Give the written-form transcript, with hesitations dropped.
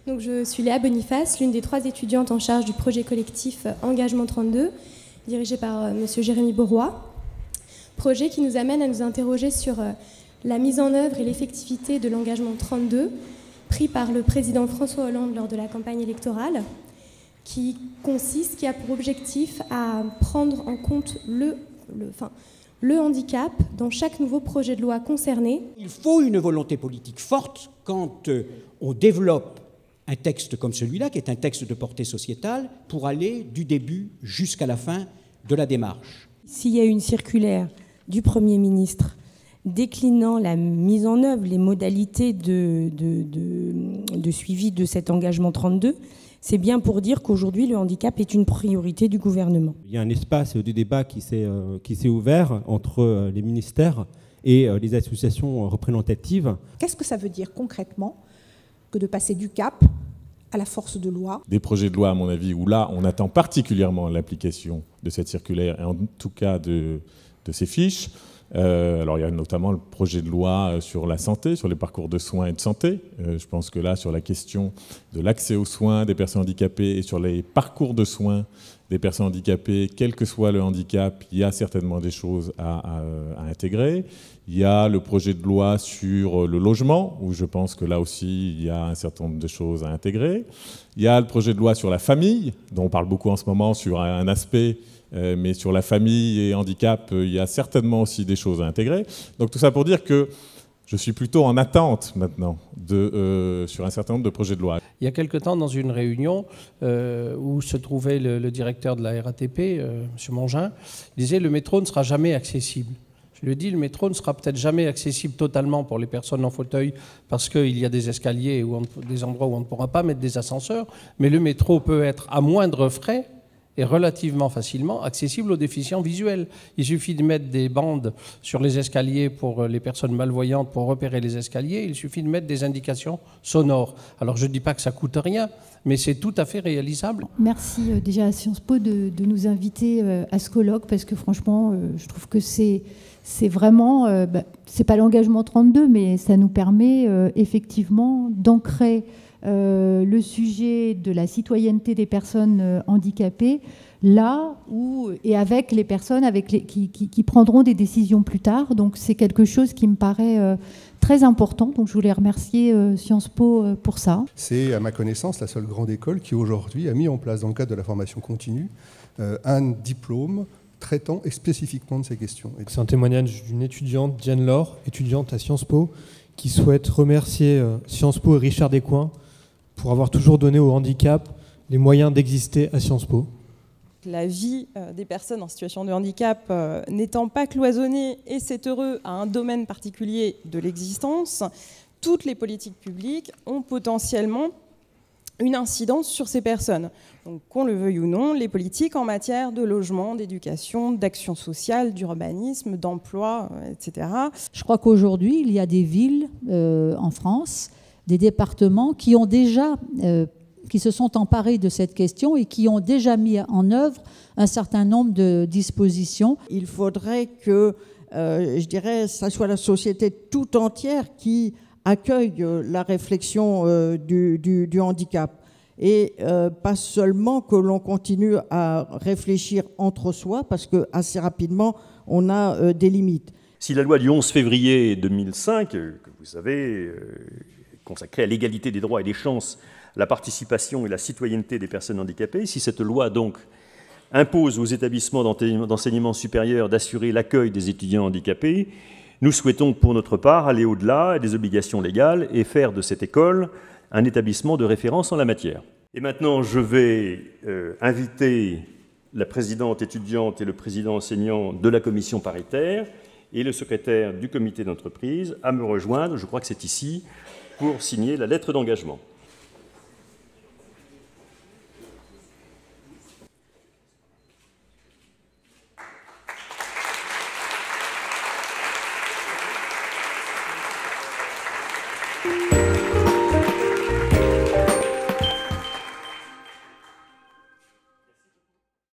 Donc, je suis Léa Boniface, l'une des 3 étudiantes en charge du projet collectif Engagement 32, dirigé par monsieur Jérémy Beauroy. Projet qui nous amène à nous interroger sur la mise en œuvre et l'effectivité de l'engagement 32, pris par le président François Hollande lors de la campagne électorale, qui a pour objectif à prendre en compte le handicap dans chaque nouveau projet de loi concerné. Il faut une volonté politique forte quand on développe un texte comme celui-là, qui est un texte de portée sociétale, pour aller du début jusqu'à la fin de la démarche. S'il y a une circulaire du Premier ministre déclinant la mise en œuvre, les modalités de suivi de cet engagement 32, c'est bien pour dire qu'aujourd'hui, le handicap est une priorité du gouvernement. Il y a un espace de débat qui s'est ouvert entre les ministères et les associations représentatives. Qu'est-ce que ça veut dire concrètement que de passer du cap à la force de loi? Des projets de loi, à mon avis, où là, on attend particulièrement l'application de cette circulaire, et en tout cas de ces fiches. Alors il y a notamment le projet de loi sur la santé, sur les parcours de soins et de santé. Je pense que là, sur la question de l'accès aux soins des personnes handicapées et sur les parcours de soins des personnes handicapées, quel que soit le handicap, il y a certainement des choses à intégrer. Il y a le projet de loi sur le logement, où je pense que là aussi, il y a un certain nombre de choses à intégrer. Il y a le projet de loi sur la famille, dont on parle beaucoup en ce moment, sur un aspect, mais sur la famille et handicap, il y a certainement aussi des choses à intégrer. Donc tout ça pour dire que je suis plutôt en attente maintenant sur un certain nombre de projets de loi. Il y a quelque temps, dans une réunion où se trouvait le directeur de la RATP, M. Mongin, il disait « le métro ne sera jamais accessible ». Je lui ai dit, le métro ne sera peut-être jamais accessible totalement pour les personnes en fauteuil parce qu'il y a des escaliers ou des endroits où on ne pourra pas mettre des ascenseurs, mais le métro peut être à moindre frais et relativement facilement accessible aux déficients visuels. Il suffit de mettre des bandes sur les escaliers pour les personnes malvoyantes pour repérer les escaliers, il suffit de mettre des indications sonores. Alors je ne dis pas que ça coûte rien, mais c'est tout à fait réalisable. Merci déjà à Sciences Po de nous inviter à ce colloque, parce que franchement, je trouve que c'est vraiment, c'est pas l'engagement 32, mais ça nous permet effectivement d'ancrer le sujet de la citoyenneté des personnes handicapées là où, et avec les personnes qui prendront des décisions plus tard. Donc c'est quelque chose qui me paraît très important. Donc je voulais remercier Sciences Po pour ça. C'est à ma connaissance la seule grande école qui aujourd'hui a mis en place dans le cadre de la formation continue un diplôme traitant spécifiquement de ces questions. C'est un témoignage d'une étudiante, Diane Laure, étudiante à Sciences Po, qui souhaite remercier Sciences Po et Richard Descoings pour avoir toujours donné au handicap les moyens d'exister à Sciences Po. La vie des personnes en situation de handicap n'étant pas cloisonnée, et c'est heureux, à un domaine particulier de l'existence, toutes les politiques publiques ont potentiellement une incidence sur ces personnes. Donc, qu'on le veuille ou non, les politiques en matière de logement, d'éducation, d'action sociale, d'urbanisme, d'emploi, etc. Je crois qu'aujourd'hui, il y a des villes en France, des départements qui ont déjà, qui se sont emparés de cette question et qui ont déjà mis en œuvre un certain nombre de dispositions. Il faudrait que, je dirais, ça soit la société tout entière qui accueille la réflexion du handicap. Et pas seulement que l'on continue à réfléchir entre soi, parce qu'assez rapidement, on a des limites. Si la loi du 11 février 2005, que vous savez, consacrée à l'égalité des droits et des chances, la participation et la citoyenneté des personnes handicapées, si cette loi donc impose aux établissements d'enseignement supérieur d'assurer l'accueil des étudiants handicapés, nous souhaitons pour notre part aller au-delà des obligations légales et faire de cette école un établissement de référence en la matière. Et maintenant, je vais inviter la présidente étudiante et le président enseignant de la commission paritaire et le secrétaire du comité d'entreprise à me rejoindre, je crois que c'est ici, pour signer la lettre d'engagement.